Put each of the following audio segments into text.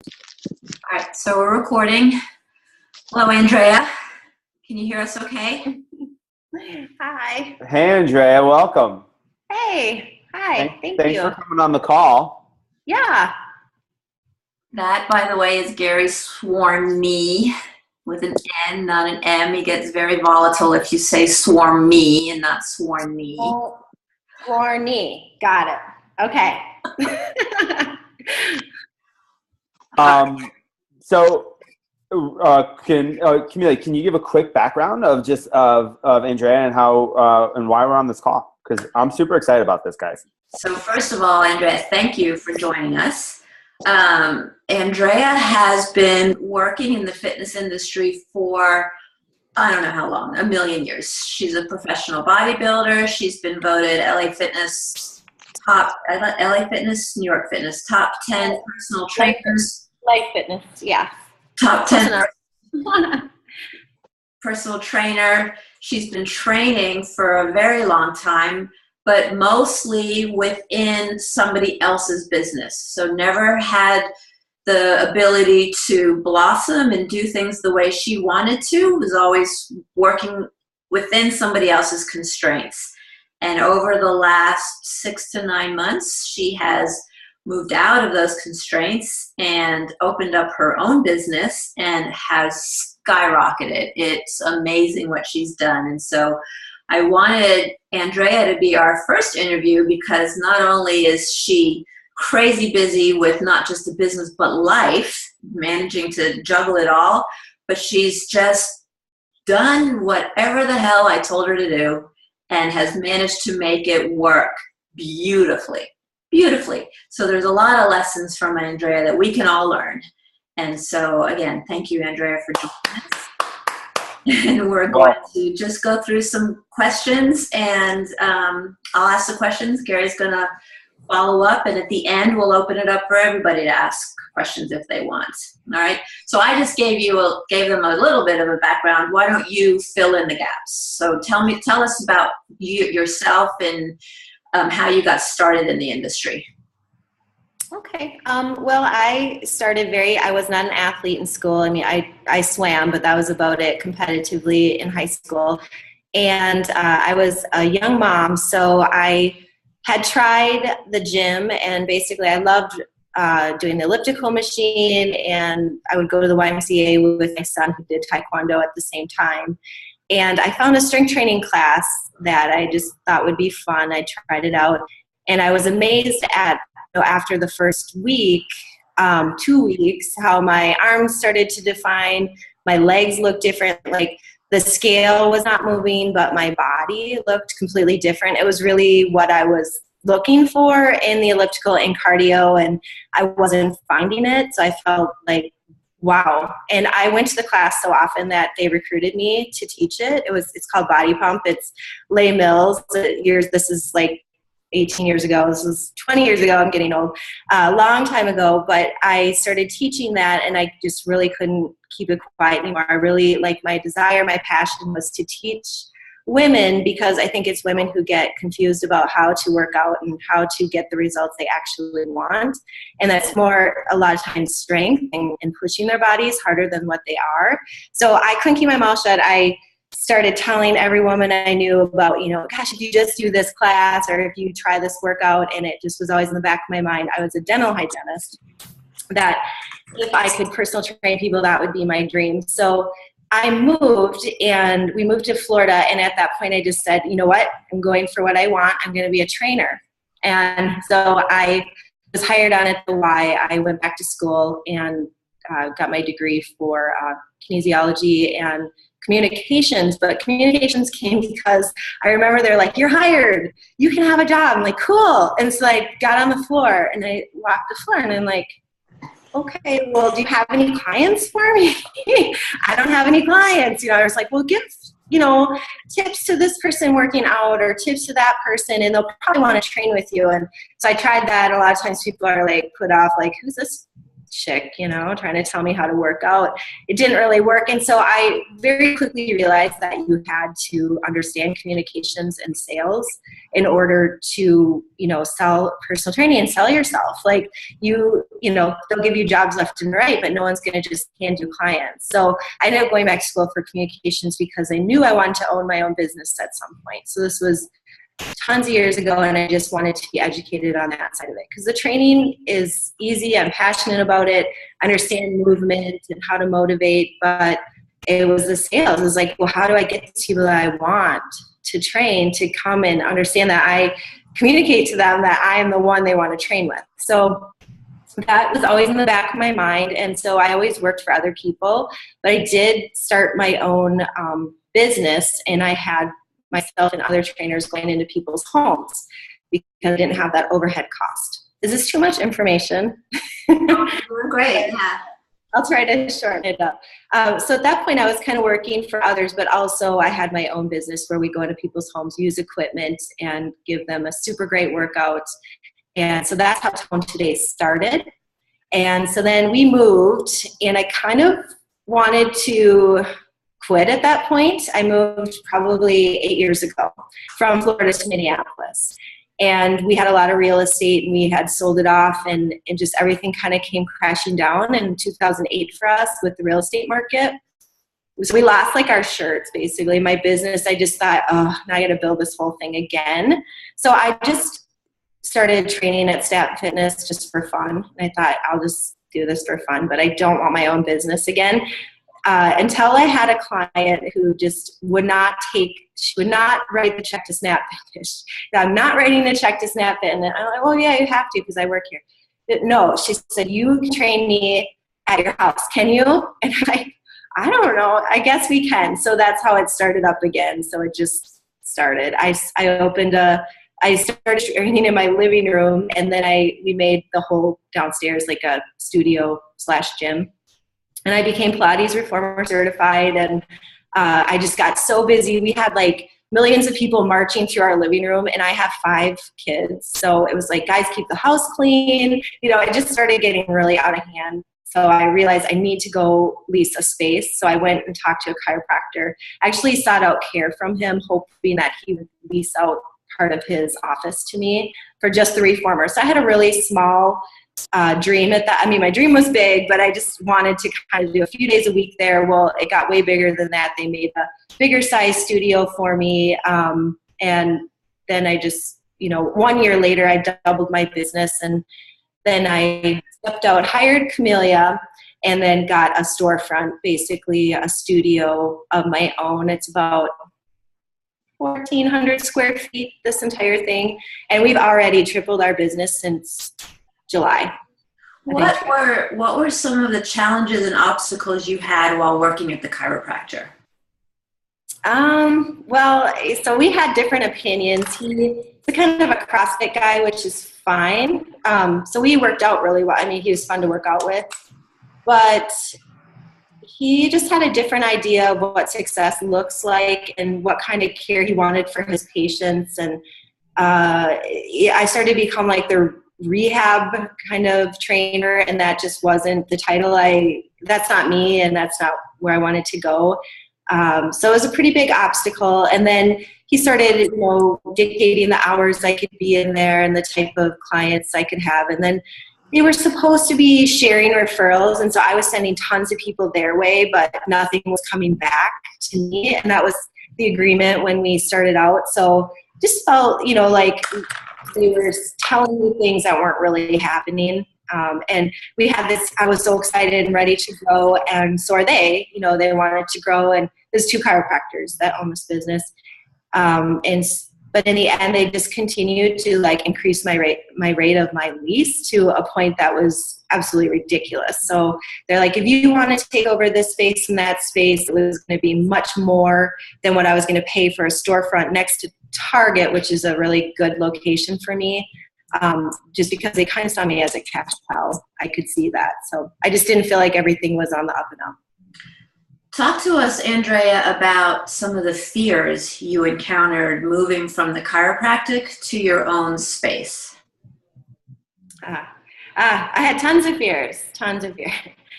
All right, so we're recording. Hello, Andrea. Can you hear us okay? Hi. Hey, Andrea, welcome. Hey. Hi. Thank Thanks you. for coming on the call. Yeah. That, by the way, is Gary Swarmy with an N, not an M. He gets very volatile if you say swarmy and not swarmy. Oh, Lorney. Got it. Okay. Camila, can you give a quick background of Andrea and how and why we're on this call? Because I'm super excited about this, guys. So first of all, Andrea, thank you for joining us. Andrea has been working in the fitness industry for, I don't know how long, a million years. She's a professional bodybuilder. She's been voted LA Fitness, New York Fitness, top 10 personal trainers. Life fitness, yeah. Top 10 personal trainer. She's been training for a very long time, but mostly within somebody else's business. So never had the ability to blossom and do things the way she wanted to, was always working within somebody else's constraints. And over the last 6 to 9 months, she has moved out of those constraints and opened up her own business and has skyrocketed. It's amazing what she's done. And so I wanted Andrea to be our first interview because not only is she crazy busy with not just a business but life, managing to juggle it all, but she's just done whatever the hell I told her to do and has managed to make it work beautifully. So there's a lot of lessons from Andrea that we can all learn. And so again, thank you, Andrea, for joining us. And we're going to just go through some questions, and I'll ask the questions. Gary's going to follow up, and at the end, we'll open it up for everybody to ask questions if they want. All right. So I just gave them a little bit of a background. Why don't you fill in the gaps? So tell us about yourself and how you got started in the industry. Okay. Well, I was not an athlete in school. I mean, I swam, but that was about it competitively in high school. And I was a young mom, so I had tried the gym, and basically I loved doing the elliptical machine, and I would go to the YMCA with my son who did Taekwondo at the same time. And I found a strength training class that I just thought would be fun. I tried it out, and I was amazed at, after the first week, 2 weeks, how my arms started to define, my legs looked different, like the scale was not moving, but my body looked completely different. It was really what I was looking for in the elliptical and cardio, and I wasn't finding it, so I felt like, wow. And I went to the class so often that they recruited me to teach it. It's called Body Pump. It's Les Mills. This is like 18 years ago. This was 20 years ago. I'm getting old. A long time ago. But I started teaching that, and I just really couldn't keep it quiet anymore. I really, like, my desire, my passion was to teach women, because I think it's women who get confused about how to work out and how to get the results they actually want. And that's more, a lot of times, strength and pushing their bodies harder than what they are. So I couldn't keep my mouth shut. I started telling every woman I knew about, gosh, if you just do this class, or if you try this workout, and it just was always in the back of my mind. I was a dental hygienist, that if I could personal train people, that would be my dream. So I moved, and we moved to Florida, and at that point I just said, you know what, I'm going for what I want. I'm going to be a trainer. And so I was hired on at the Y. I went back to school and got my degree for kinesiology and communications, but communications came because I remember they're like, you're hired, you can have a job. I'm like, cool. And so I got on the floor, and I walked the floor, and I'm like, okay, well, do you have any clients for me? I don't have any clients. I was like, well, give, tips to this person working out, or tips to that person, and they'll probably want to train with you. And so I tried that. A lot of times people are like put off, like, who's this chick, you know, trying to tell me how to work out. It didn't really work. And so I very quickly realized that you had to understand communications and sales in order to, you know, sell personal training and sell yourself. Like you know, they'll give you jobs left and right, but no one's going to just hand you clients. So I ended up going back to school for communications because I knew I wanted to own my own business at some point. So this was tons of years ago, and I just wanted to be educated on that side of it because the training is easy. I'm passionate about it. I understand movement and how to motivate, but it was the sales. It was like, well, how do I get these people that I want to train to come and understand that I communicate to them that I am the one they want to train with? So that was always in the back of my mind, and so I always worked for other people, but I did start my own business, and I had myself and other trainers going into people's homes because I didn't have that overhead cost. Is this too much information? Great, yeah. I'll try to shorten it up. So at that point, I was kind of working for others, but also I had my own business where we go into people's homes, use equipment, and give them a super great workout. And so that's how Tone Today started. And so then we moved, and I kind of wanted to quit at that point. I moved probably 8 years ago from Florida to Minneapolis. And we had a lot of real estate, and we had sold it off, and just everything kind of came crashing down in 2008 for us with the real estate market. So we lost like our shirts, basically. My business, I just thought, oh, now I got to build this whole thing again. So I just started training at Stat Fitness just for fun. And I thought, I'll just do this for fun, but I don't want my own business again. Until I had a client who just would not write the check to Snap Fitness. I'm not writing the check to Snap Fitness. And I'm like, well, yeah, you have to because I work here. But no, she said, you can train me at your house. Can you? And I'm like, I don't know. I guess we can. So that's how it started up again. So it just started. I started training in my living room, and then we made the whole downstairs like a studio/gym. And I became Pilates Reformer certified, and I just got so busy. We had like millions of people marching through our living room, and I have 5 kids. So it was like, guys, keep the house clean. You know, it just started getting really out of hand. So I realized I need to go lease a space. So I went and talked to a chiropractor. I actually sought out care from him, hoping that he would lease out part of his office to me for just the reformer. So I had a really small dream at that. I mean, my dream was big, but I just wanted to kind of do a few days a week there. Well, it got way bigger than that. They made a bigger size studio for me. And then I just, 1 year later, I doubled my business, and then I stepped out, hired Camellia, and then got a storefront, basically a studio of my own. It's about 1,400 square feet, this entire thing. And we've already tripled our business since July. What were some of the challenges and obstacles you had while working at the chiropractor? Well, so we had different opinions. He's a kind of a CrossFit guy, which is fine. So we worked out really well. I mean, he was fun to work out with, but he just had a different idea of what success looks like and what kind of care he wanted for his patients. And I started to become like the rehab kind of trainer, and that just wasn't the title. That's not me, and that's not where I wanted to go. So it was a pretty big obstacle. And then he started, dictating the hours I could be in there and the type of clients I could have. And then they were supposed to be sharing referrals. And so I was sending tons of people their way, but nothing was coming back to me. And that was the agreement when we started out. So just felt, like they were telling me things that weren't really happening. And we had this, I was so excited and ready to grow, and so are they. They wanted to grow, and there's 2 chiropractors that own this business. But in the end, they just continued to increase my rate of my lease to a point that was absolutely ridiculous. So they're like, if you want to take over this space and that space, it was going to be much more than what I was going to pay for a storefront next to Target, which is a really good location for me. Just because they kind of saw me as a cash cow. I could see that. So I just didn't feel like everything was on the up and up. Talk to us, Andrea, about some of the fears you encountered moving from the chiropractic to your own space. I had tons of fears, tons of fear.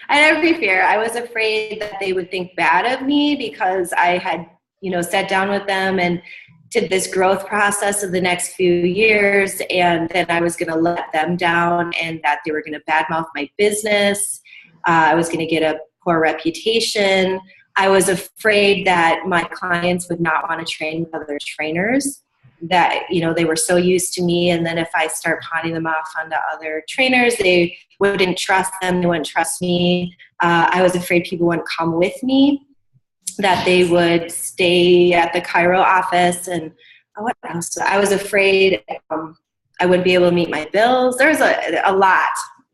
I had every fear. I was afraid that they would think bad of me because I had, sat down with them and did this growth process of the next few years, and then I was going to let them down and that they were going to badmouth my business. I was going to get a poor reputation. I was afraid that my clients would not want to train with other trainers, that, they were so used to me. And then if I start pawning them off onto other trainers, they wouldn't trust them. They wouldn't trust me. I was afraid people wouldn't come with me, that they would stay at the chiro office. And what else? I was afraid I wouldn't be able to meet my bills. There was a lot.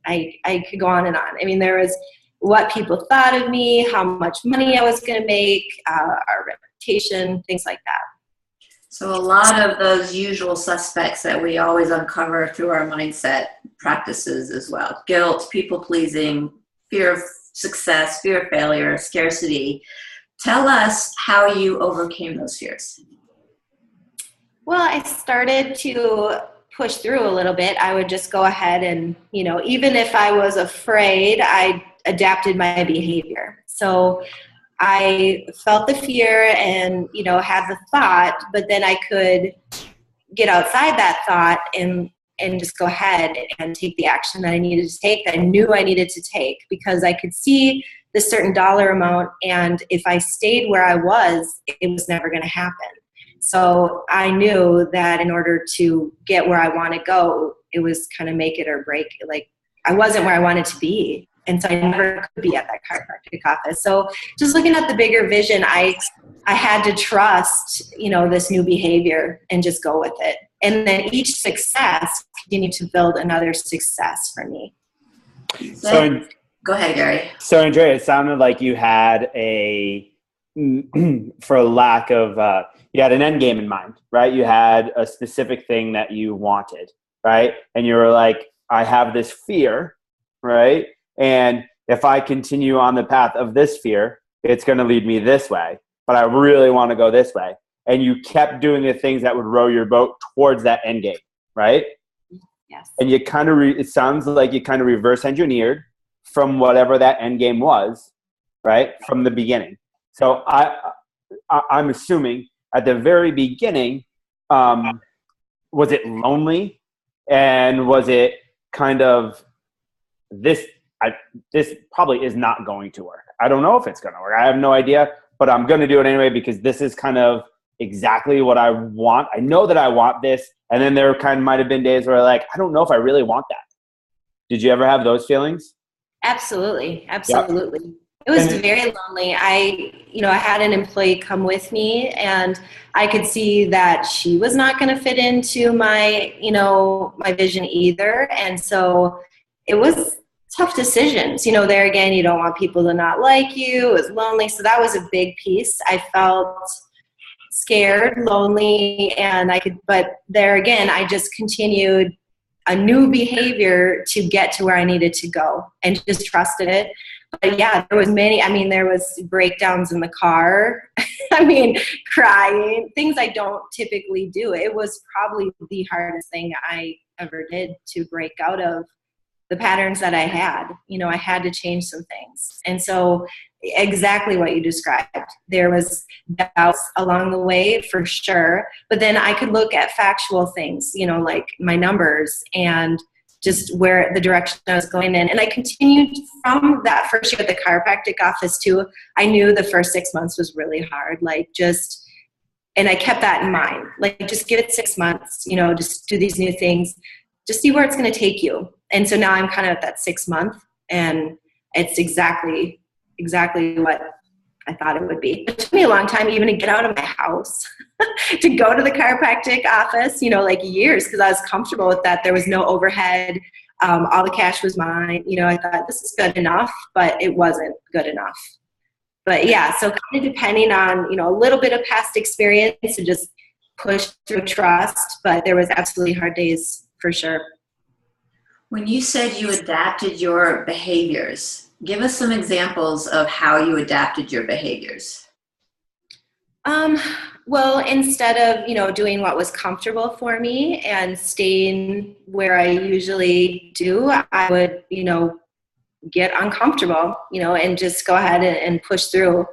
I could go on and on. I mean, there was what people thought of me, how much money I was going to make, our reputation, things like that. So a lot of those usual suspects that we always uncover through our mindset practices as well. Guilt, people pleasing, fear of success, fear of failure, scarcity. Tell us how you overcame those fears. Well, I started to push through a little bit. I would just go ahead and, even if I was afraid, I adapted my behavior. So I felt the fear and, had the thought, but then I could get outside that thought and just go ahead and take the action that I needed to take, that I knew I needed to take, because I could see the certain dollar amount. And if I stayed where I was, it was never going to happen. So I knew that in order to get where I want to go, it was kind of make it or break. Like, I wasn't where I wanted to be. And so I never could be at that chiropractic office. So just looking at the bigger vision, I had to trust, this new behavior and just go with it. And then each success continued to build another success for me. So go ahead, Gary. So Andrea, it sounded like you had for lack of, you had an end game in mind, right? You had a specific thing that you wanted, right? And you were like, I have this fear, right? And if I continue on the path of this fear, it's going to lead me this way, but I really want to go this way. And you kept doing the things that would row your boat towards that end game, right? Yes. And you kind of, it sounds like you kind of reverse engineered from whatever that end game was, right? From the beginning. So I'm assuming at the very beginning, was it lonely? And was it kind of this probably is not going to work. I don't know if it's going to work. I have no idea, but I'm going to do it anyway because this is kind of exactly what I want. I know that I want this. And then there might have been days where I don't know if I really want that. Did you ever have those feelings? Absolutely. Absolutely. Yep. It was very lonely. I had an employee come with me and I could see that she was not going to fit into my, my vision either. And so it was tough decisions. There again, you don't want people to not like you. It was lonely. So that was a big piece. I felt scared, lonely, but there again, I just continued a new behavior to get to where I needed to go and just trusted it. But yeah, there was breakdowns in the car. Crying, things I don't typically do. It was probably the hardest thing I ever did to break out of the patterns that I had. I had to change some things. And so exactly what you described. There was doubts along the way for sure. But then I could look at factual things, like my numbers and just where the direction I was going in. And I continued from that first year at the chiropractic office too. I knew the first 6 months was really hard. And I kept that in mind. Just give it 6 months, just do these new things, just see where it's going to take you. And so now I'm kind of at that 6 month and it's exactly what I thought it would be. It took me a long time even to get out of my house to go to the chiropractic office, years, because I was comfortable with that. There was no overhead. All the cash was mine. I thought this is good enough, but it wasn't good enough. But yeah, so kind of depending on, a little bit of past experience to just push through trust, but there was absolutely hard days for sure. When you said you adapted your behaviors, give us some examples of how you adapted your behaviors. Um, well, instead of, doing what was comfortable for me and staying where I usually do, I would, get uncomfortable, and just go ahead and push through.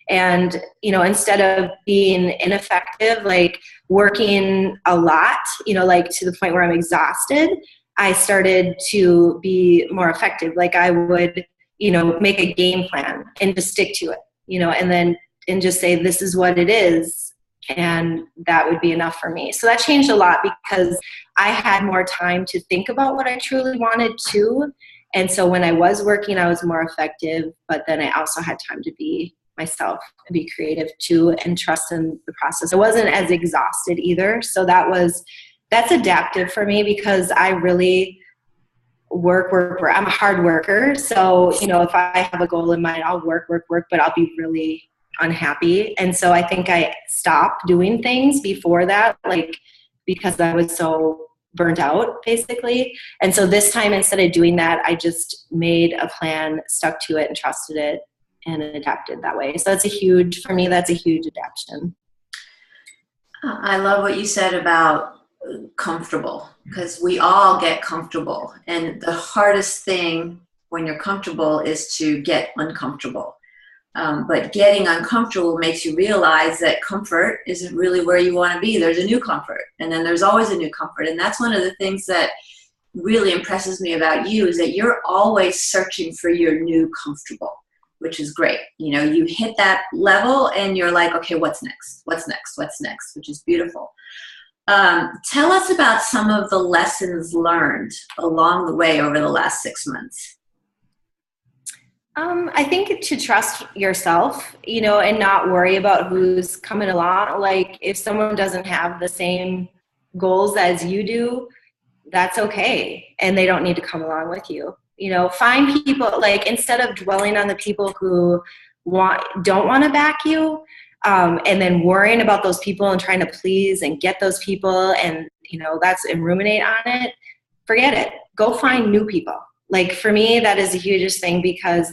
And, instead of being ineffective, like working a lot, like to the point where I'm exhausted, I started to be more effective. Like I would, make a game plan and just stick to it, and just say, this is what it is. And that would be enough for me. So that changed a lot because I had more time to think about what I truly wanted to. And so when I was working, I was more effective, but then I also had time to be myself and be creative too and trust in the process. I wasn't as exhausted either. So that's adaptive for me because I really work. I'm a hard worker. So, if I have a goal in mind, I'll work, but I'll be really unhappy. And so I think I stopped doing things before that, like because I was so burnt out basically. And so this time, instead of doing that, I just made a plan, stuck to it and trusted it and adapted that way. So that's a huge adaptation. I love what you said about comfortable, because we all get comfortable. And the hardest thing when you're comfortable is to get uncomfortable. But getting uncomfortable makes you realize that comfort isn't really where you want to be. There's a new comfort, and then there's always a new comfort. And that's one of the things that really impresses me about you is that you're always searching for your new comfortable, which is great. You hit that level and you're like, okay, what's next? What's next? What's next? Which is beautiful. Tell us about some of the lessons learned along the way over the last 6 months. I think to trust yourself, and not worry about who's coming along. Like if someone doesn't have the same goals as you do, that's okay. And they don't need to come along with you. Find people, like instead of dwelling on the people who don't want to back you, and then worrying about those people and trying to please and get those people and, and ruminate on it, forget it. Go find new people. Like for me, that is the hugest thing because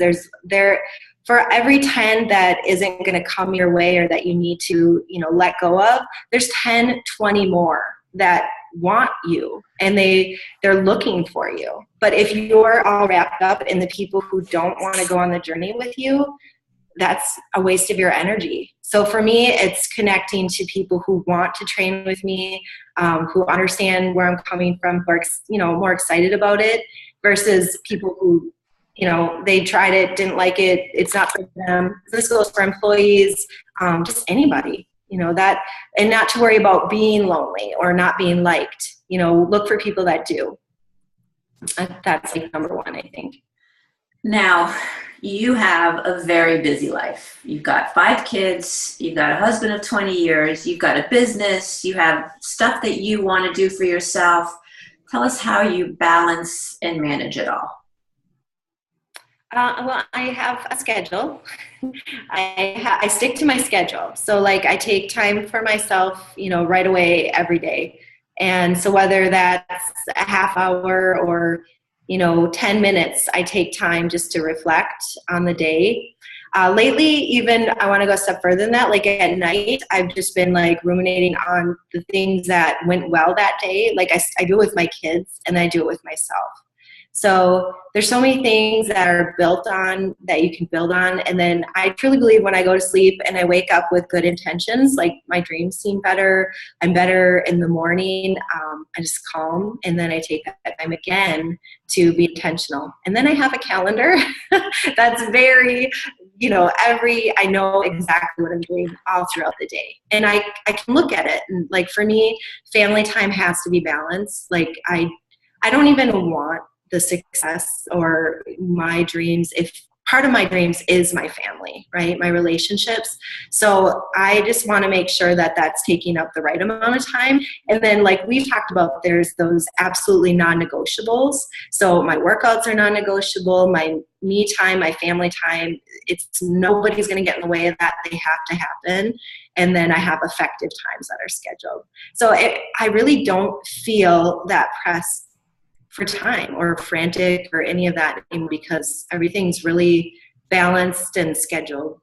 for every 10 that isn't going to come your way or that you need to, let go of, there's 10, 20 more that want you and they're looking for you. But if you're all wrapped up in the people who don't want to go on the journey with you, that's a waste of your energy. So for me, it's connecting to people who want to train with me, who understand where I'm coming from, who are, more excited about it, versus people who, they tried it, didn't like it, it's not for them. This goes for employees, just anybody, that, and not to worry about being lonely or not being liked, look for people that do. That's like number one, I think. Now, you have a very busy life. You've got 5 kids, you've got a husband of 20 years, you've got a business, you have stuff that you want to do for yourself. Tell us how you balance and manage it all. Well, I have a schedule. I stick to my schedule. So like I take time for myself, right away every day. And so whether that's a half hour or 10 minutes, I take time just to reflect on the day. Lately, even I want to go a step further than that. Like at night, I've just been like ruminating on the things that went well that day. Like I do it with my kids and I do it with myself. So there's so many things that are built on that you can build on. And then I truly believe when I go to sleep and I wake up with good intentions, like my dreams seem better. I'm better in the morning. I just calm. And then I take that time again to be intentional. And then I have a calendar that's very, I know exactly what I'm doing all throughout the day. And I can look at it. And like for me, family time has to be balanced. Like I don't even want the success or my dreams if part of my dreams is my family, right? My relationships. So I just want to make sure that that's taking up the right amount of time. And then like we've talked about, there's those absolutely non-negotiables. So my workouts are non-negotiable, my me time, my family time, nobody's going to get in the way of that. They have to happen. And then I have effective times that are scheduled. So I really don't feel that pressed for time or frantic or any of that because everything's really balanced and scheduled.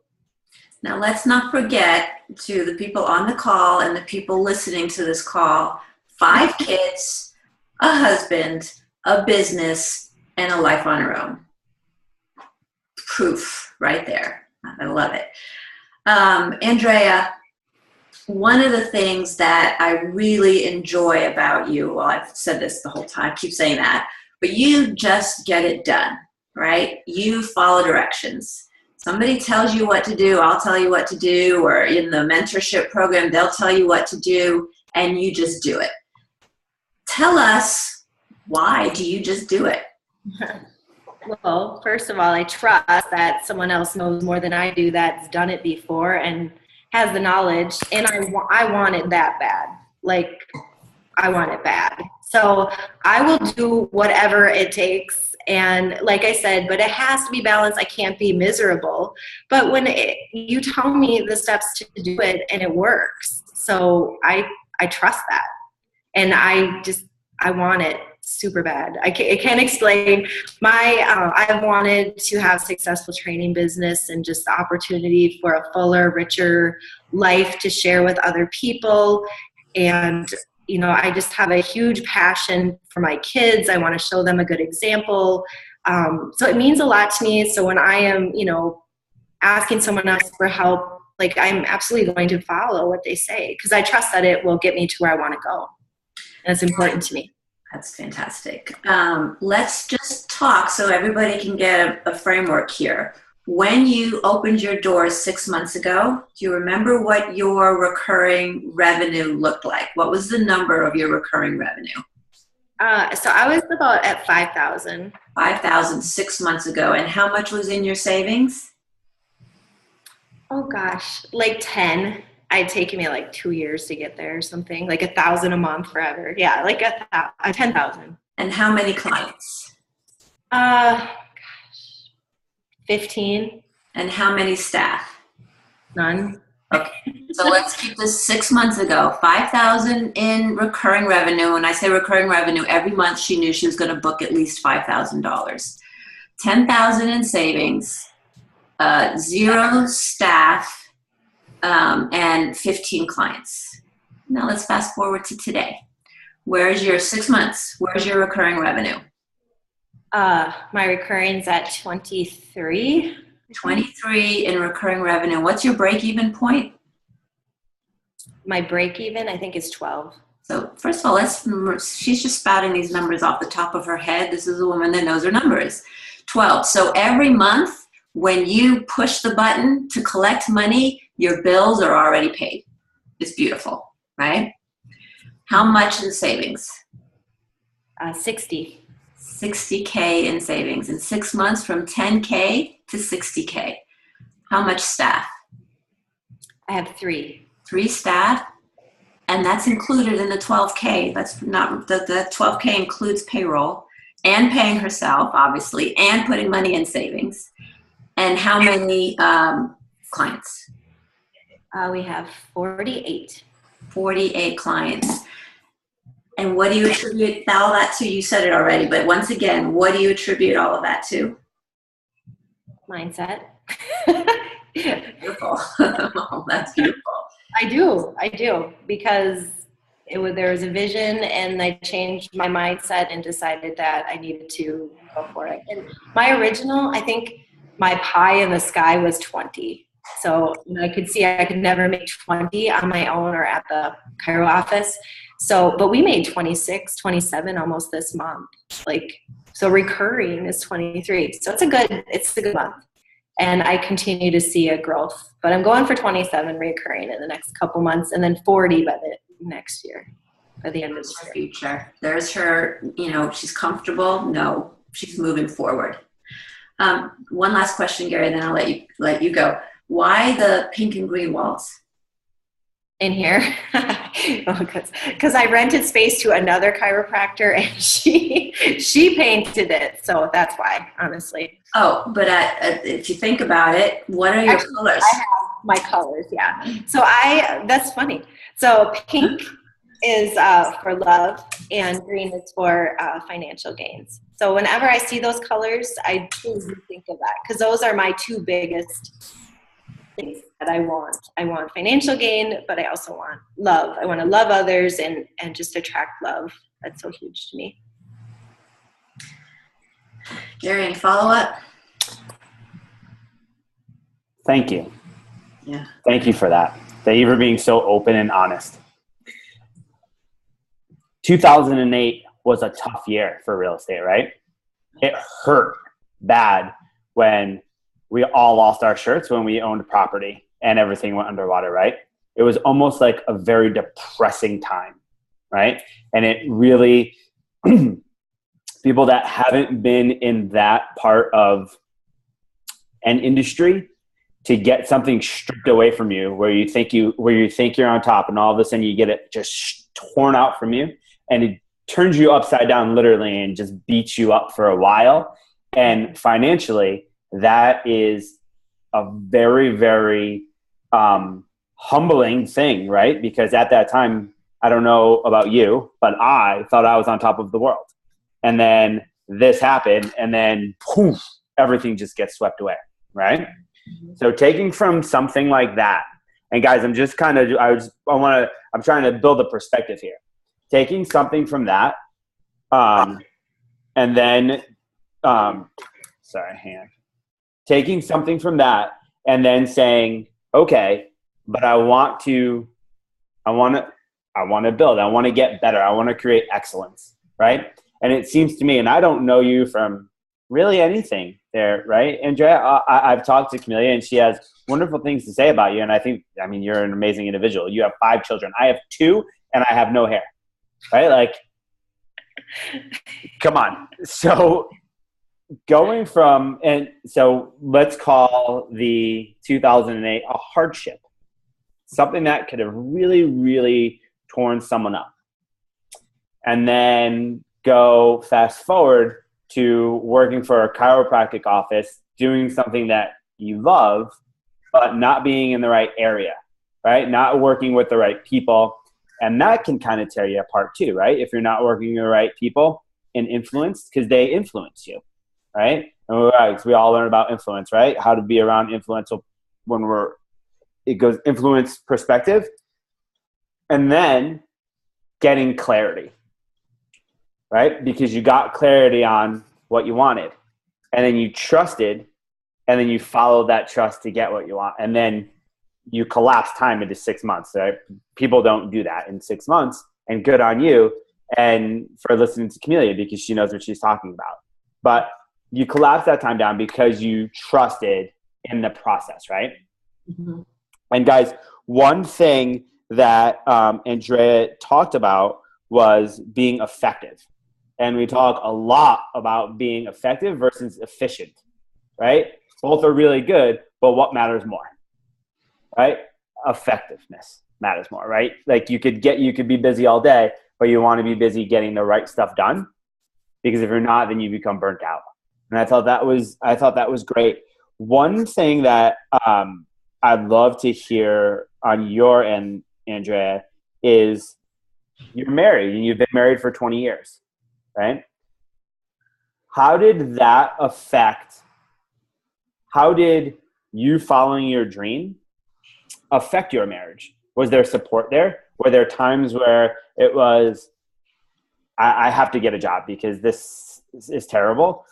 Now, let's not forget, to the people on the call and the people listening to this call, 5 kids, a husband, a business, and a life on her own. Proof right there. I love it. Andrea, one of the things that I really enjoy about you, well, I've said this the whole time, I keep saying that, but you just get it done, right? You follow directions. Somebody tells you what to do, I'll tell you what to do, or in the mentorship program, they'll tell you what to do, and you just do it. Tell us, why do you just do it? Well, first of all, I trust that someone else knows more than I do that's done it before and has the knowledge, and I want it that bad. Like, I want it bad. So I will do whatever it takes. And like I said, but it has to be balanced. I can't be miserable. But when you tell me the steps to do it and it works, so I trust that. And I want it super bad. I can't explain. I've wanted to have a successful training business and just the opportunity for a fuller, richer life to share with other people. And, I just have a huge passion for my kids. I want to show them a good example. So it means a lot to me. So when I am, asking someone else for help, like, I'm absolutely going to follow what they say, because I trust that it will get me to where I want to go. And it's important to me. That's fantastic. Let's just talk so everybody can get a framework here. When you opened your doors 6 months ago, do you remember what your recurring revenue looked like? What was the number of your recurring revenue? So I was about at 5,000. 5,000 6 months ago. And how much was in your savings? Oh gosh, like 10. It'd taken me like 2 years to get there or something, like 1,000 a month forever. Yeah, like 10,000. And how many clients? 15. And how many staff? None. Okay, so let's keep this 6 months ago. 5,000 in recurring revenue. When I say recurring revenue, every month she knew she was going to book at least $5,000. 10,000 in savings, 0 staff, and 15 clients. Now let's fast forward to today. Where's your 6 months? Where's your recurring revenue? My recurring's at 23. 23 in recurring revenue. What's your break-even point? My break-even, I think, is 12. So first of all, she's just spouting these numbers off the top of her head. This is a woman that knows her numbers. 12. So every month when you push the button to collect money, your bills are already paid. It's beautiful, right? How much in savings? 60. 60K in savings in 6 months, from 10K to 60K. How much staff? I have 3. 3 staff, and that's included in the 12K. That's not, the 12K includes payroll and paying herself, obviously, and putting money in savings. And how many clients? We have 48. 48 clients. And what do you attribute all that to? You said it already, but once again, what do you attribute all of that to? Mindset. Beautiful. Oh, that's beautiful. I do, because there was a vision, and I changed my mindset and decided that I needed to go for it. And my original, I think my pie in the sky was 20. So I could see I could never make 20 on my own or at the Chiro office. So, but we made 26, 27 almost this month. So recurring is 23. So it's a good month. And I continue to see a growth, but I'm going for 27 recurring in the next couple months, and then 40 by the next year, by the end of the year. Future. There's her, she's comfortable. No, she's moving forward. One last question, Gary, then I'll let you go. Why the pink and green walls? In here, because I rented space to another chiropractor, and she painted it, so that's why, honestly. Oh, but if you think about it, what are your colors? I have my colors, yeah. So that's funny. So pink is for love, and green is for financial gains. So whenever I see those colors, I do think of that, because those are my 2 biggest things. that I want. I want financial gain, but I also want love. I want to love others and just attract love. That's so huge to me. Gary, any follow-up? Thank you. Yeah. Thank you for that. Thank you for being so open and honest. 2008 was a tough year for real estate, right? It hurt bad when we all lost our shirts when we owned property and everything went underwater, right? It was almost like a very depressing time, right? And it really, people that haven't been in that part of an industry, to get something stripped away from you where you think you're on top, and all of a sudden you get it just torn out from you, and it turns you upside down literally and just beats you up for a while. And financially, that is a very, very humbling thing, right? Because at that time, I don't know about you, but I thought I was on top of the world. And then this happened, and then poof, everything just gets swept away, right? So taking from something like that, and guys, I'm trying to build a perspective here. Taking something from that, and then, taking something from that, and then saying, okay, but I want to build. I want to get better. I want to create excellence, right? And it seems to me, and I don't know you from really anything there, right? Andrea, I've talked to Camelia, and she has wonderful things to say about you. And I think, you're an amazing individual. You have 5 children. I have 2, and I have no hair, right? Like, come on. So going from, and so let's call the 2008 a hardship, something that could have really, really torn someone up. And then go fast forward to working for a chiropractic office, doing something that you love, but not being in the right area, right? Not working with the right people. And that can kind of tear you apart too, right? If you're not working with the right people and influence, because they influence you, right? And we all learn about influence, right? How to be around influential when it goes influence perspective. And then getting clarity, right? Because you got clarity on what you wanted, and then you trusted, and then you followed that trust to get what you want. And then you collapse time into 6 months, right? People don't do that in 6 months, and good on you. And for listening to Camelia, because she knows what she's talking about, but you collapse that time down because you trusted in the process, right? Mm-hmm. And guys, one thing that Andrea talked about was being effective. And we talk a lot about being effective versus efficient, right? Both are really good, but what matters more, right? Effectiveness matters more, right? Like you could be busy all day, but you want to be busy getting the right stuff done, because if you're not, then you become burnt out. And I thought that was great. One thing that I'd love to hear on your end, Andrea, is you're married, and you've been married for 20 years. Right? How did you following your dream affect your marriage? Was there support there? Were there times where it was, I have to get a job because this is terrible?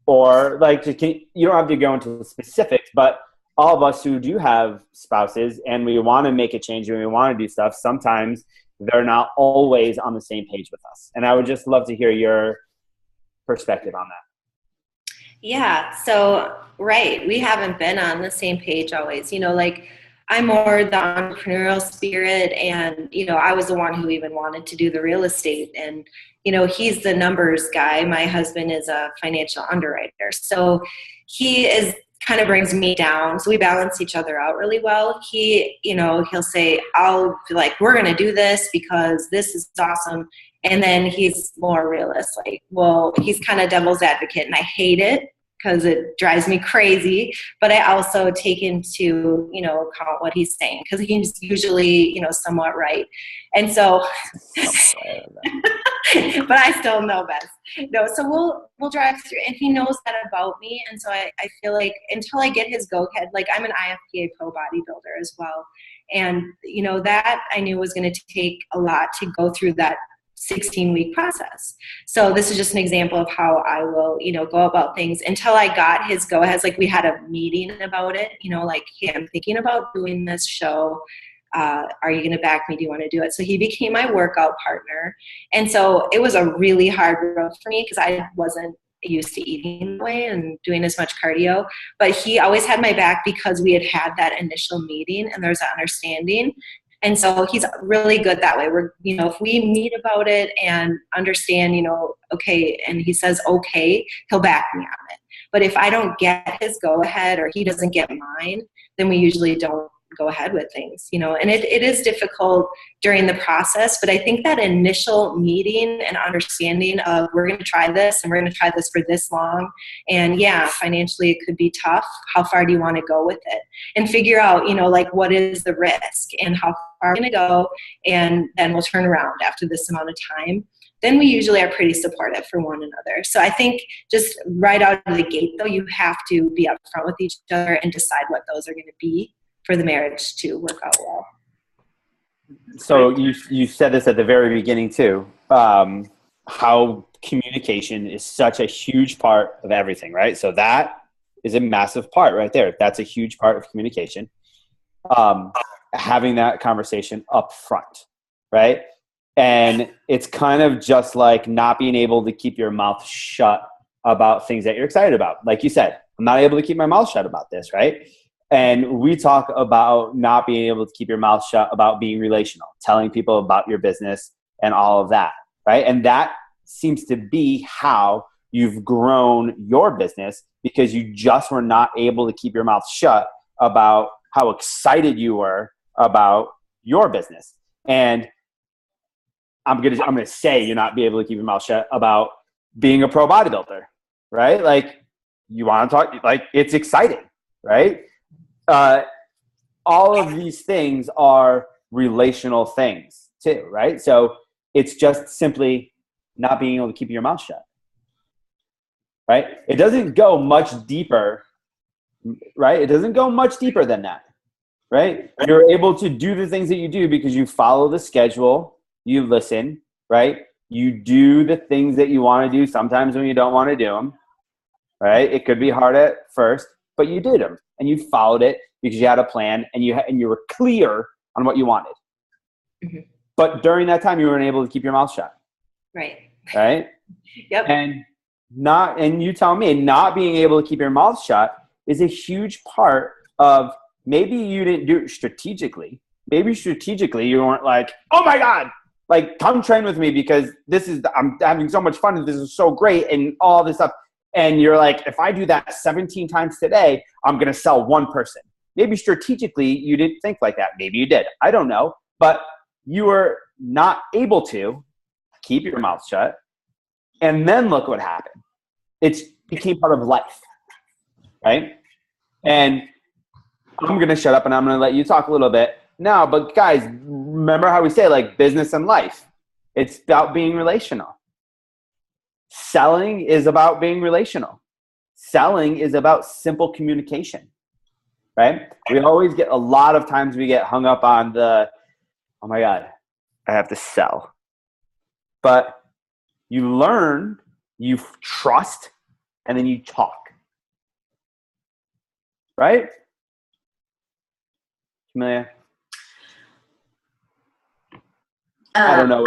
Or like, you don't have to go into the specifics, but all of us who do have spouses and we want to make a change and we want to do stuff, sometimes they're not always on the same page with us. And I would just love to hear your perspective on that. Yeah. So, right. We haven't been on the same page always, like I'm more the entrepreneurial spirit, and, I was the one who even wanted to do the real estate, and, he's the numbers guy. My husband is a financial underwriter. So he kind of brings me down. So we balance each other out really well. He'll say, I'll be like, we're going to do this because this is awesome. And then he's more realistic. Well, he's kind of devil's advocate, and I hate it because it drives me crazy. But I also take into, account what he's saying, because he's usually, somewhat right. And so, but I still know best. No, so we'll drive through, and he knows that about me. And so I feel like until I get his go-ahead, like I'm an IFPA pro bodybuilder as well. And, that I knew was going to take a lot to go through that 16-week process. So this is just an example of how I will, go about things until I got his go-ahead. Like we had a meeting about it, like, hey, I'm thinking about doing this show. Are you going to back me? Do you want to do it? So he became my workout partner. And so it was a really hard road for me because I wasn't used to eating that way and doing as much cardio. But he always had my back because we had that initial meeting and there's that understanding. And so he's really good that way. We're, if we meet about it and understand, okay, and he says, okay, he'll back me on it. But if I don't get his go ahead or he doesn't get mine, then we usually don't go ahead with things, and it is difficult during the process. But I think that initial meeting and understanding of we're going to try this and we're going to try this for this long. And yeah, financially it could be tough. How far do you want to go with it? And figure out, like what is the risk and how far we're going to go. And then we'll turn around after this amount of time. Then we usually are pretty supportive for one another. So I think just right out of the gate though, you have to be upfront with each other and decide what those are going to be for the marriage to work out well. So you said this at the very beginning too, how communication is such a huge part of everything, right? So that is a massive part right there. That's a huge part of communication. Having that conversation up front, right? And it's kind of just like not being able to keep your mouth shut about things that you're excited about. Like you said, I'm not able to keep my mouth shut about this, right? And we talk about not being able to keep your mouth shut about being relational, telling people about your business and all of that, right? And that seems to be how you've grown your business, because you just were not able to keep your mouth shut about how excited you were about your business. And I'm gonna say you're not be able to keep your mouth shut about being a pro bodybuilder, right? Like you want to talk, like it's exciting, right? All of these things are relational things too, right? So it's just simply not being able to keep your mouth shut, right? It doesn't go much deeper, right? It doesn't go much deeper than that, right? You're able to do the things that you do because you follow the schedule, you listen, right? You do the things that you want to do sometimes when you don't want to do them, right? It could be hard at first, but you did them and you followed it because you had a plan and you were clear on what you wanted. Mm-hmm. But during that time, you weren't able to keep your mouth shut. Right. Right? Yep. And you tell me, not being able to keep your mouth shut is a huge part of, maybe you didn't do it strategically. Maybe strategically you weren't like, oh my God, like come train with me because I'm having so much fun and this is so great and all this stuff. And you're like, if I do that 17 times today, I'm going to sell one person. Maybe strategically you didn't think like that. Maybe you did. I don't know. But you were not able to keep your mouth shut. And then look what happened. It became part of life, right? And I'm going to shut up and I'm going to let you talk a little bit now. But guys, remember how we say like business and life. It's about being relational. Selling is about being relational. Selling is about simple communication, right? We always get, a lot of times we get hung up on the, oh my God, I have to sell. But you learn, you trust, and then you talk, right? Camelia? I don't know.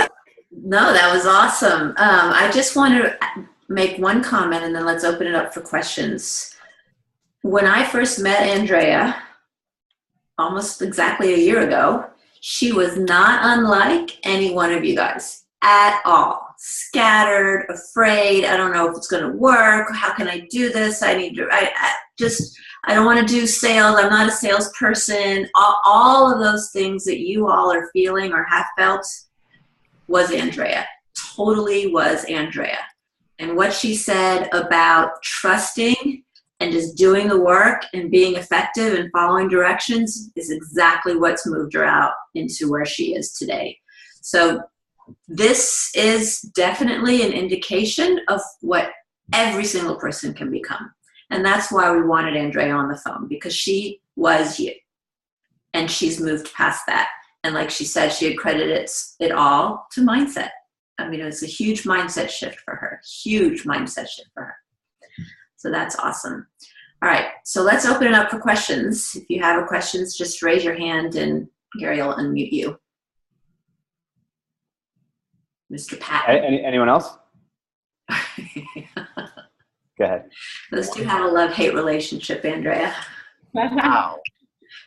No, that was awesome. I just want to make one comment and then let's open it up for questions. When I first met Andrea, almost exactly a year ago, she was not unlike any one of you guys at all. Scattered, afraid, I don't know if it's going to work. How can I do this? I don't want to do sales. I'm not a salesperson. All of those things that you all are feeling or have felt was Andrea. Totally was Andrea. And what she said about trusting and just doing the work and being effective and following directions is exactly what's moved her out into where she is today. So this is definitely an indication of what every single person can become. And that's why we wanted Andrea on the phone, because she was you. And she's moved past that. And like she said, she accredited it all to mindset. I mean, it was a huge mindset shift for her. Huge mindset shift for her. So that's awesome. All right, so let's open it up for questions. If you have questions, just raise your hand and Gary will unmute you. Mr. Patton. Anyone else? Go ahead. Those two have a love-hate relationship, Andrea. Wow.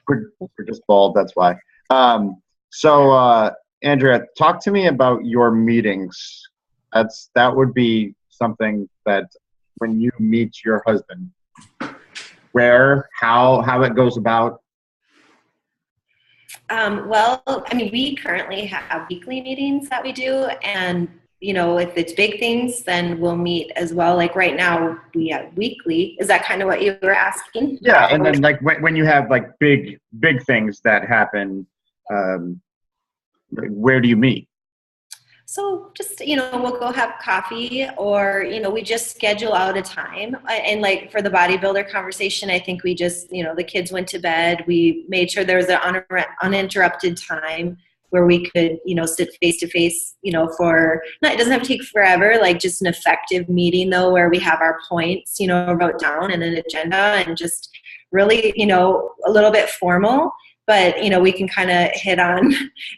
We're just bald, that's why. So Andrea, talk to me about your meetings. That would be something that when you meet your husband, where, how it goes about. Well, I mean, we currently have weekly meetings that we do, and you know, if it's big things, then we'll meet as well. Like right now, we have weekly. Is that kind of what you were asking? Yeah, and then like when you have like big things that happen, where do you meet? So just, you know, we'll go have coffee, or, you know, we just schedule out a time. And like for the bodybuilder conversation, I think we just, you know, the kids went to bed. We made sure there was an uninterrupted time where we could, you know, sit face to face, you know, it doesn't have to take forever, like just an effective meeting though, where we have our points, you know, wrote down and an agenda, and just really, you know, a little bit formal. But, you know, we can kind of hit on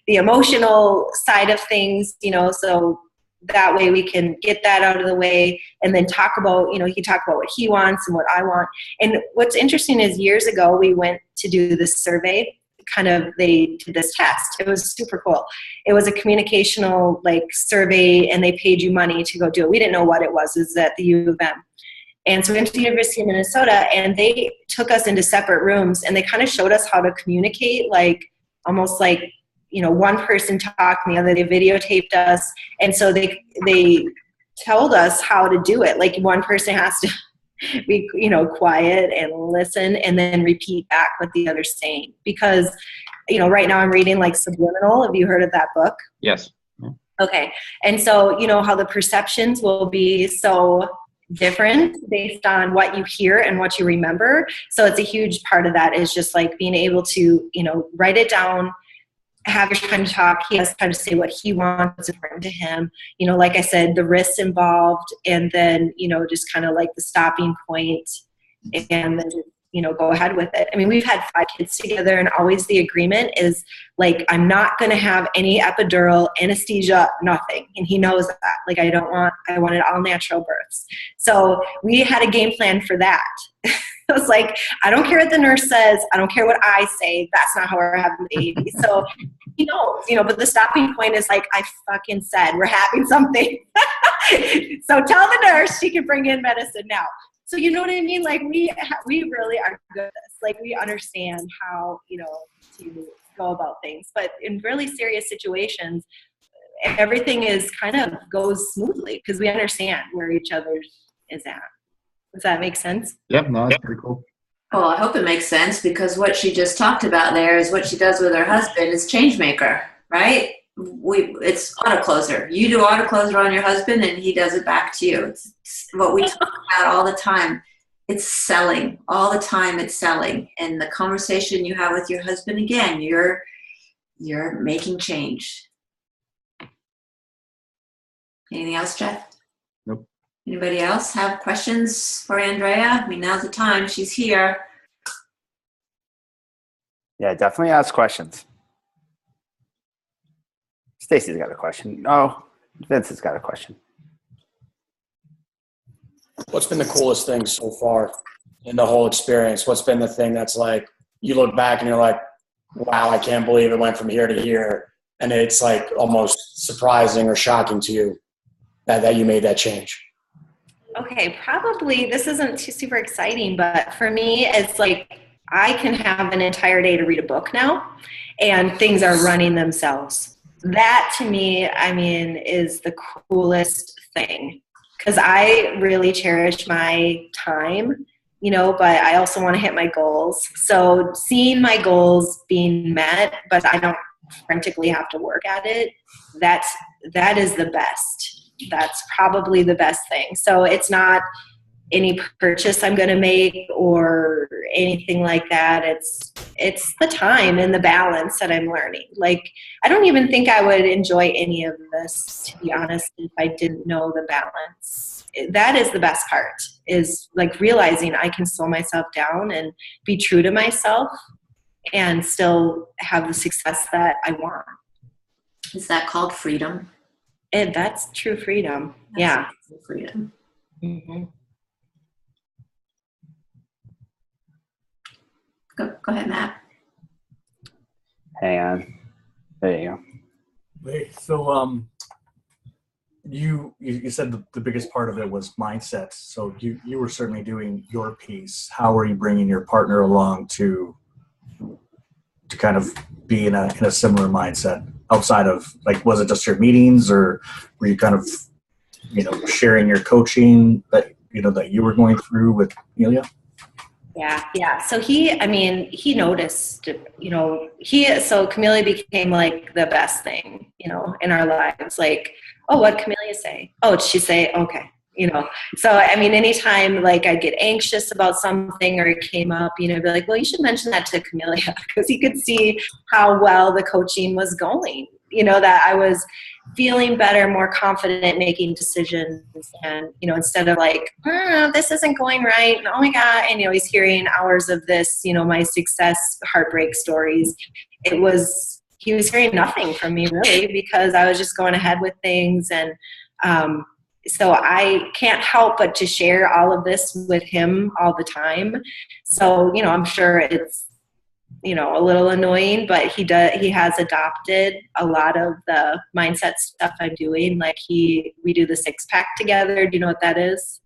the emotional side of things, you know, so that way we can get that out of the way and then talk about, you know, he can talk about what he wants and what I want. And what's interesting is years ago, we went to do this survey, they did this test. It was super cool. It was a communicational like survey, and they paid you money to go do it. We didn't know what it was. It was at the U of M. And so we went to the University of Minnesota, and they took us into separate rooms, and they kind of showed us how to communicate, like almost like, you know, one person talked and the other, they videotaped us. And so they told us how to do it. Like one person has to be, you know, quiet and listen and then repeat back what the other's saying. Because, you know, right now I'm reading like Subliminal. Have you heard of that book? Yes. Okay. And so, you know, how the perceptions will be so different based on what you hear and what you remember. So it's a huge part of that is just like being able to, you know, write it down, have your time to talk. He has time to say what he wants, what's important to him. You know, like I said, the risks involved, and then, you know, just kind of like the stopping point, and then, you know, go ahead with it. I mean, we've had 5 kids together, and always the agreement is like, I'm not going to have any epidural, anesthesia, nothing. And he knows that. Like, I wanted all natural births. So we had a game plan for that. It was like, I don't care what the nurse says. I don't care what I say. That's not how we're having the baby. So he knows, you know, but the stopping point is like, I fucking said, we're having something. So tell the nurse she can bring in medicine now. So you know what I mean? Like we really are good at this. Like we understand how, you know, to go about things. But in really serious situations, everything goes smoothly because we understand where each other is at. Does that make sense? Yep, no, that's pretty cool. Well, I hope it makes sense, because what she just talked about there is what she does with her husband is change maker, right? It's autocloser. You do autocloser on your husband and he does it back to you. It's what we talk about all the time. It's selling. All the time it's selling. And the conversation you have with your husband, again, you're making change. Anything else, Jeff? Nope. Anybody else have questions for Andrea? I mean, now's the time. She's here. Yeah, definitely ask questions. Stacy's got a question. Oh, Vince has got a question. What's been the coolest thing so far in the whole experience? What's been the thing that's like, you look back and you're like, wow, I can't believe it went from here to here. And it's like almost surprising or shocking to you that you made that change. Okay, probably this isn't too super exciting, but for me, it's like I can have an entire day to read a book now, and things are running themselves. That to me, I mean, is the coolest thing, because I really cherish my time, but I also want to hit my goals. So seeing my goals being met, but I don't frantically have to work at it, that is the best. That's probably the best thing. So it's not any purchase I'm going to make or anything like that. It's the time and the balance that I'm learning. Like, I don't even think I would enjoy any of this, to be honest, if I didn't know the balance. That is the best part, is like realizing I can slow myself down and be true to myself and still have the success that I want. Is that called freedom? And that's true freedom. That's freedom. Mm-hmm. Go ahead, Matt. Hang on. There you go. Hey, so you said the biggest part of it was mindset. So you were certainly doing your piece. How are you bringing your partner along to kind of be in a similar mindset outside of, like, was it just your meetings, or were you kind of, sharing your coaching that you were going through with Amelia? Yeah. So he noticed, so Camellia became like the best thing, in our lives. Like, oh, what'd Camellia say? Oh, did she say, okay. So, anytime like I'd get anxious about something or it came up, be like, well, you should mention that to Camellia, because he could see how well the coaching was going, that I was feeling better, more confident making decisions. And, instead of like, this isn't going right. And, oh my God. And, he's hearing hours of this, my success, heartbreak stories. He was hearing nothing from me really, because I was just going ahead with things. And, so I can't help but to share all of this with him all the time. So, I'm sure it's, a little annoying, but he has adopted a lot of the mindset stuff I'm doing. Like we do the 6-pack together. Do you know what that is?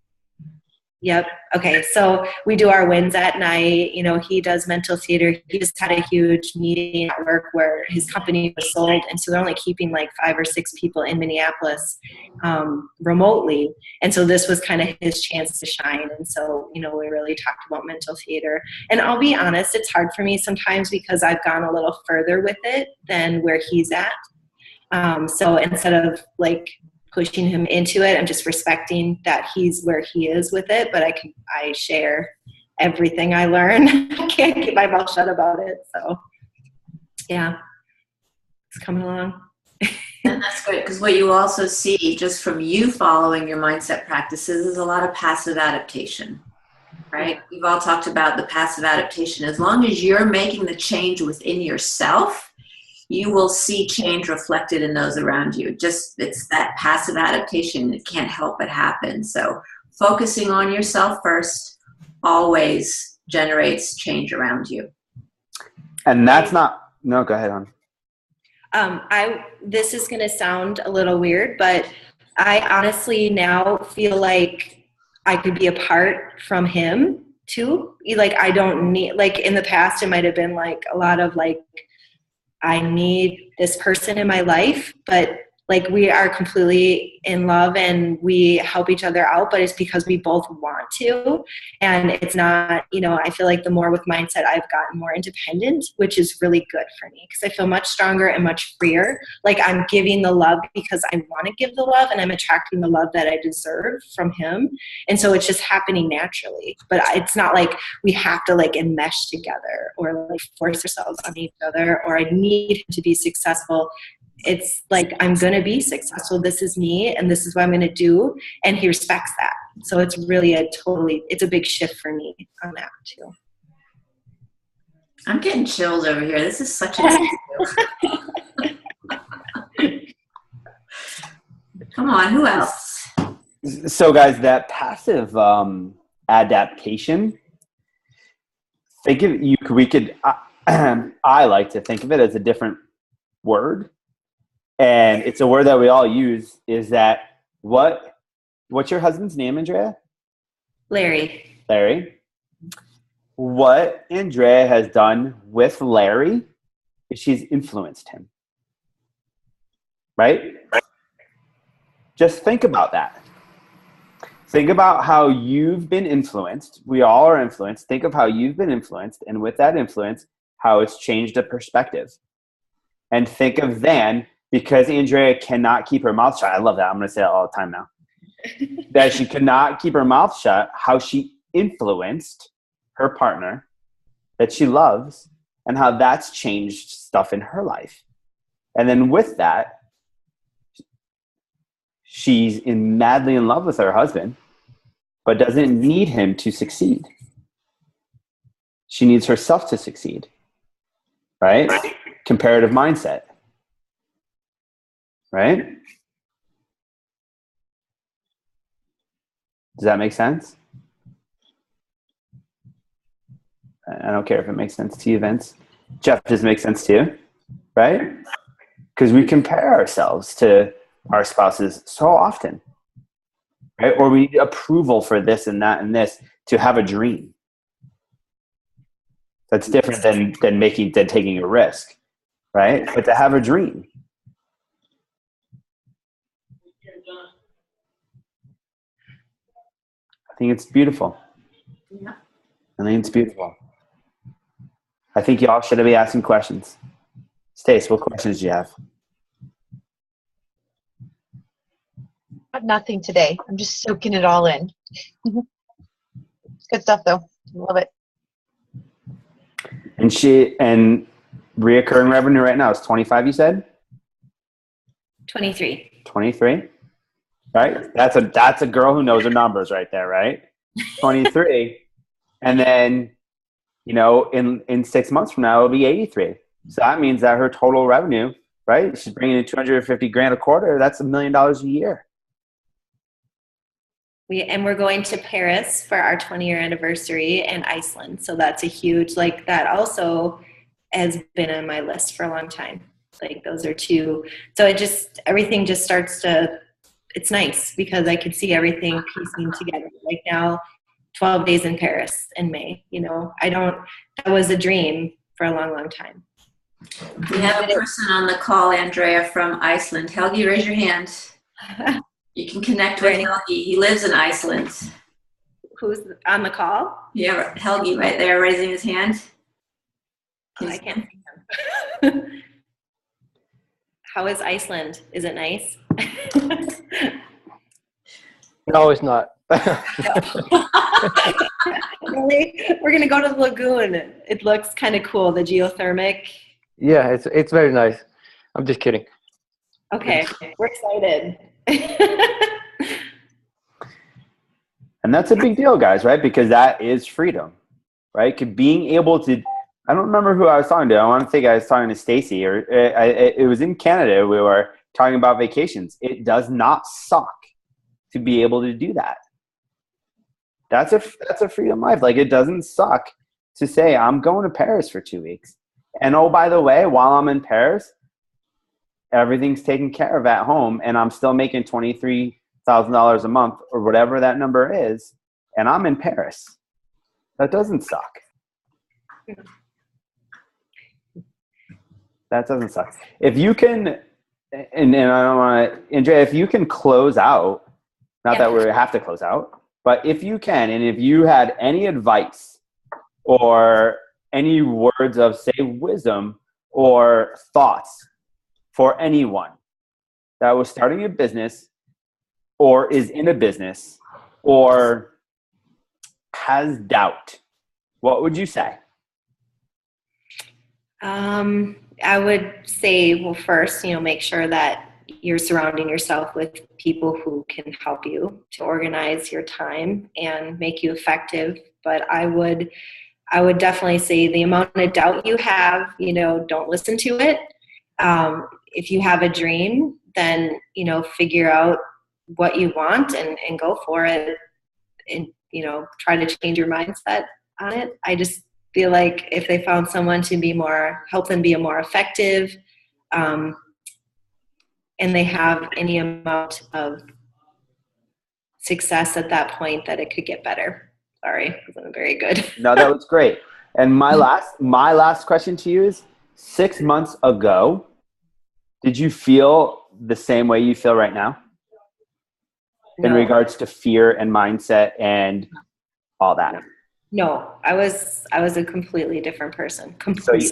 Yep. Okay. So we do our wins at night. He does mental theater. He just had a huge meeting at work where his company was sold. And so they're only keeping like 5 or 6 people in Minneapolis remotely. And so this was kind of his chance to shine. And so, we really talked about mental theater. And I'll be honest, it's hard for me sometimes because I've gone a little further with it than where he's at. So instead of like pushing him into it, I'm just respecting that he's where he is with it, but I share everything I learn. I can't keep my mouth shut about it. So yeah, it's coming along. And that's great, because what you also see just from you following your mindset practices is a lot of passive adaptation, right? We've all talked about the passive adaptation. As long as you're making the change within yourself, you will see change reflected in those around you. It's that passive adaptation. It can't help but happen. So focusing on yourself first always generates change around you. And that's not, no, go ahead, hon. This is going to sound a little weird, but I honestly now feel like I could be apart from him too. Like, I don't need, like in the past, it might've been like a lot of like, I need this person in my life, but like we are completely in love and we help each other out, but it's because we both want to. And it's not, I feel like the more with mindset, I've gotten more independent, which is really good for me because I feel much stronger and much freer. Like I'm giving the love because I want to give the love and I'm attracting the love that I deserve from him. And so it's just happening naturally, but it's not like we have to like enmesh together or like force ourselves on each other, or I need him to be successful. It's like, I'm going to be successful. This is me and this is what I'm going to do. And he respects that. So it's really it's a big shift for me on that too. I'm getting chills over here. This is such a Come on, who else? So guys, that passive adaptation, I like to think of it as a different word. And it's a word that we all use, is that what's your husband's name, Andrea? Larry. What Andrea has done with Larry is she's influenced him. Right? Just think about that. Think about how you've been influenced. We all are influenced. Think of how you've been influenced, and with that influence, how it's changed a perspective. And think of then, because Andrea cannot keep her mouth shut. I love that. I'm going to say it all the time now. That she could not keep her mouth shut, how she influenced her partner that she loves, and how that's changed stuff in her life. And then with that, she's madly in love with her husband, but doesn't need him to succeed. She needs herself to succeed, right? Comparative mindset, right? Does that make sense? I don't care if it makes sense to you, Vince. Jeff, does it make sense to you? Right? Because we compare ourselves to our spouses so often, right? Or we need approval for this and that and this to have a dream. That's different than taking a risk, right? But to have a dream. I think it's beautiful. Yeah. I think it's beautiful. I think y'all should be asking questions. Stace, what questions do you have? Nothing today. I'm just soaking it all in. Good stuff though. Love it. And reoccurring revenue right now is 25, you said? 23. 23? Right? That's a girl who knows her numbers right there, right? 23. And then, in 6 months from now, it'll be 83. So that means that her total revenue, right? She's bringing in $250,000 a quarter. That's $1 million a year. We're going to Paris for our 20-year anniversary and Iceland. So that's a huge, that also has been on my list for a long time. Those are two. So everything just starts to, it's nice because I could see everything piecing together. Like now, 12 days in Paris in May, that was a dream for a long, long time. We have a person on the call, Andrea, from Iceland. Helgi, raise your hand. You can connect with Helgi. He lives in Iceland. Who's on the call? Yeah, Helgi right there raising his hand. I can't see him. How is Iceland? Is it nice? No, it's not. Really? We're going to go to the lagoon. It looks kind of cool, the geothermic. Yeah, it's very nice. I'm just kidding. Okay, we're excited. And that's a big deal, guys, right? Because that is freedom, right? Being able to, I don't remember who I was talking to. I want to think I was talking to Stacy, or it was in Canada. We were talking about vacations. It does not suck to be able to do that. That's a freedom life. It doesn't suck to say, I'm going to Paris for 2 weeks. And oh, by the way, while I'm in Paris, everything's taken care of at home, and I'm still making $23,000 a month or whatever that number is, and I'm in Paris. That doesn't suck. That doesn't suck. If you can, and I don't want to, Andrea, if you can close out, not that we have to close out, but if you can, and if you had any advice or any words of, say, wisdom or thoughts for anyone that was starting a business or is in a business or has doubt, what would you say? I would say, well, first, make sure that you're surrounding yourself with people who can help you to organize your time and make you effective. But I would definitely say the amount of doubt you have, don't listen to it. If you have a dream, then, figure out what you want and go for it and, try to change your mindset on it. I just feel like if they found someone to help them be more effective, and they have any amount of success at that point, that it could get better. Sorry, it wasn't very good. No, that was great. And my last question to you is, 6 months ago, did you feel the same way you feel right now? in No. regards to fear and mindset and all that? No, I was a completely different person. Completely.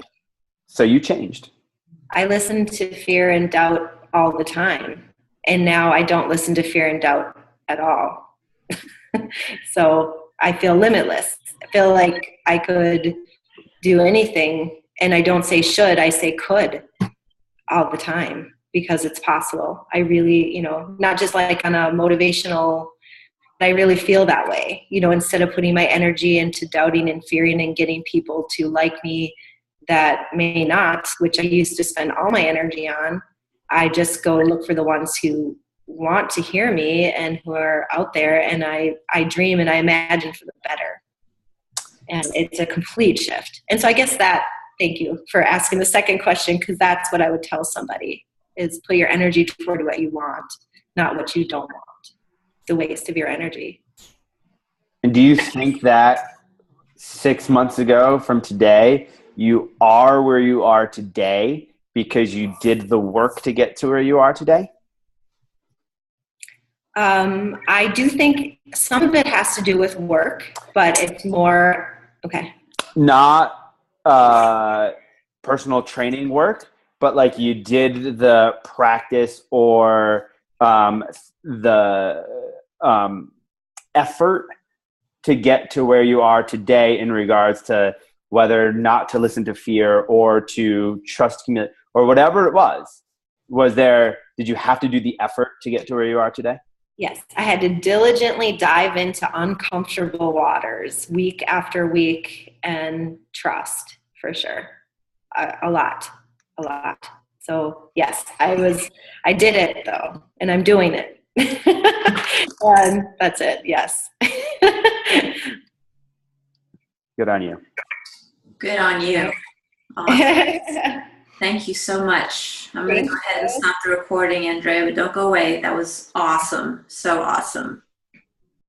So you changed. I listened to fear and doubt all the time. And now I don't listen to fear and doubt at all. So I feel limitless. I feel like I could do anything. And I don't say should, I say could all the time because it's possible. I really, not just like on a motivational, I really feel that way. Instead of putting my energy into doubting and fearing and getting people to like me that may not, which I used to spend all my energy on, I just go look for the ones who want to hear me and who are out there, and I dream and I imagine for the better. And it's a complete shift. And so I guess thank you for asking the second question, because that's what I would tell somebody is put your energy toward what you want, not what you don't want, the waste of your energy. And do you think that 6 months ago from today, you are where you are today because you did the work to get to where you are today? I do think some of it has to do with work, but it's more, okay. Not personal training work, but like you did the practice or the effort to get to where you are today in regards to whether not to listen to fear or to trust community or whatever it was. Did you have to do the effort to get to where you are today? Yes, I had to diligently dive into uncomfortable waters week after week and trust, for sure. A lot. So yes, I did it though, and I'm doing it. And that's it, yes. Good on you. Good on you. Awesome. Thank you so much. I'm going to go ahead and stop the recording, Andrea, but don't go away. That was awesome. So awesome.